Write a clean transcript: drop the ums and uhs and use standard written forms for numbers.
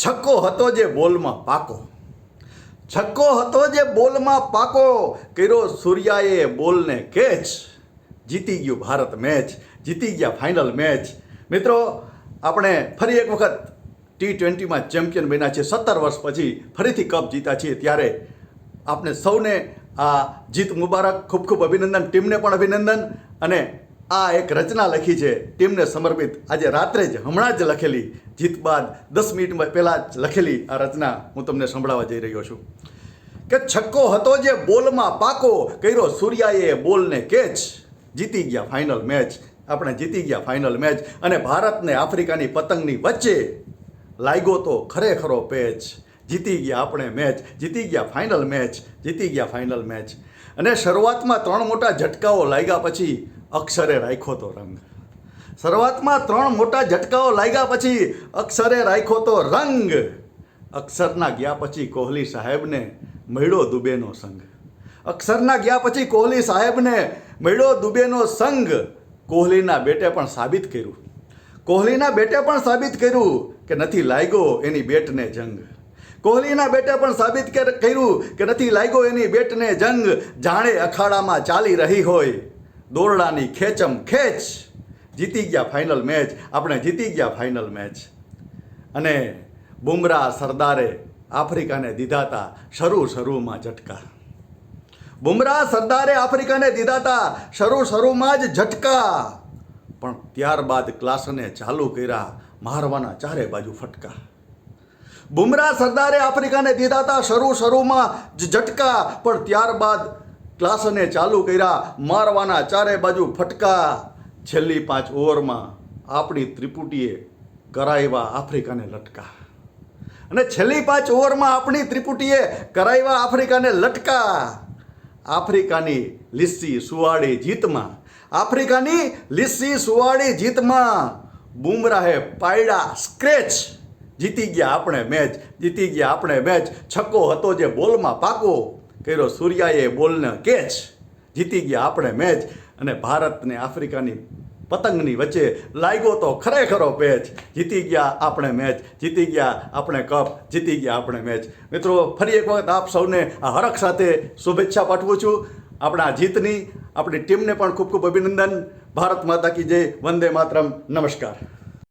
છક્કો હતો જે બોલમાં પાકો, છક્કો હતો જે બોલમાં પાકો, કર્યો સૂર્યાએ બોલને કેચ, જીતી ગયું ભારત મેચ, જીતી ગયા ફાઇનલ મેચ. મિત્રો, આપણે ફરી એક વખત T20માં ચેમ્પિયન બન્યા છે. 17 વર્ષ પછી ફરીથી કપ જીત્યા છીએ. ત્યારે આપણે સૌને આ જીત મુબારક, ખૂબ ખૂબ અભિનંદન. ટીમને પણ અભિનંદન. અને આ એક રચના લખી છે ટીમને સમર્પિત, આજે રાત્રે જ હમણાં જ લખેલી, જીત બાદ 10 મિનિટ પહેલાં જ લખેલી આ રચના હું તમને સંભળાવવા જઈ રહ્યો છું. કે છક્કો હતો જે બોલમાં પાકો, કર્યો સૂર્યાએ બોલને કેચ, જીતી ગયા ફાઇનલ મેચ. આપણે જીતી ગયા ફાઇનલ મેચ. અને ભારતને આફ્રિકાની પતંગની વચ્ચે લાગ્યો તો ખરેખરો પેચ, જીતી ગયા આપણે મેચ, જીતી ગયા ફાઇનલ મેચ, જીતી ગયા ફાઇનલ મેચ. અને શરૂઆતમાં 3 મોટા ઝટકાઓ લાગ્યા પછી અક્ષરે રાખ્યો તો રંગ. શરૂઆતમાં 3 મોટા ઝટકાઓ લાગ્યા પછી અક્ષરે રાખ્યો તો રંગ. અક્ષરના ગયા પછી કોહલી સાહેબને મળ્યો દુબેનો સંગ. અક્ષરના ગયા પછી કોહલી સાહેબને મળ્યો દુબેનો સંગ. કોહલીના બેટે પણ સાબિત કર્યું, કોહલીના બેટે પણ સાબિત કર્યું કે નથી લાગ્યો એની બેટને જંગ. કોહલીના બેટે પણ સાબિત કર્યું કે નથી લાગ્યો એની બેટને જંગ. જાણે અખાડામાં ચાલી રહી હોય દોરડાની ખેંચમ ખેંચ, જીતી ગયા ફાઇનલ મેચ. આપણે જીતી ગયા ફાઇનલ મેચ. અને બુમરાહ સરદારે આફ્રિકાને દીધા હતા શરૂમાં ઝટકા. બુમરાહ સરદારે આફ્રિકાને દીધા હતા શરૂમાં જ ઝટકા. પણ ત્યારબાદ ક્લાસને ચાલુ કર્યા મારવાના ચારે બાજુ ફટકા. બુમરાહ સરદારે આફ્રિકાને દીધા હતા શરૂમાં જ ઝટકા. પણ ત્યારબાદ ક્લાસને ચાલુ કર્યા મારવાના ચારે બાજુ ફટકા. છેલ્લી 5 ઓવરમાં આપણી ત્રિપુટીએ કરાવ્યા આફ્રિકાને લટકા. અને છેલ્લી 5 ઓવરમાં આપણી ત્રિપુટીએ કરાવ્યા આફ્રિકાને લટકા. આફ્રિકાની લીસી સુવાળી જીતમાં, આફ્રિકાની લીસી સુવાળી જીતમાં બુમરાહે પાડ્યા સ્ક્રેચ, જીતી ગયા આપણે મેચ, જીતી ગયા આપણે મેચ. છક્કો હતો જે બોલમાં પાકો, કર્યો સૂર્યાએ બોલને કેચ, જીતી ગયા આપણે મેચ. અને ભારતને આફ્રિકાની પતંગની વચ્ચે લાગ્યો તો ખરેખરો પેચ, જીતી ગયા આપણે મેચ, જીતી ગયા આપણે કપ, જીતી ગયા આપણે મેચ. મિત્રો, ફરી એક વખત આપ સૌને આ હરખ સાથે શુભેચ્છા પાઠવું છું આપણા જીતની. આપણી ટીમને પણ ખૂબ ખૂબ અભિનંદન. ભારત માતા કી જય. વંદે માતરમ. નમસ્કાર.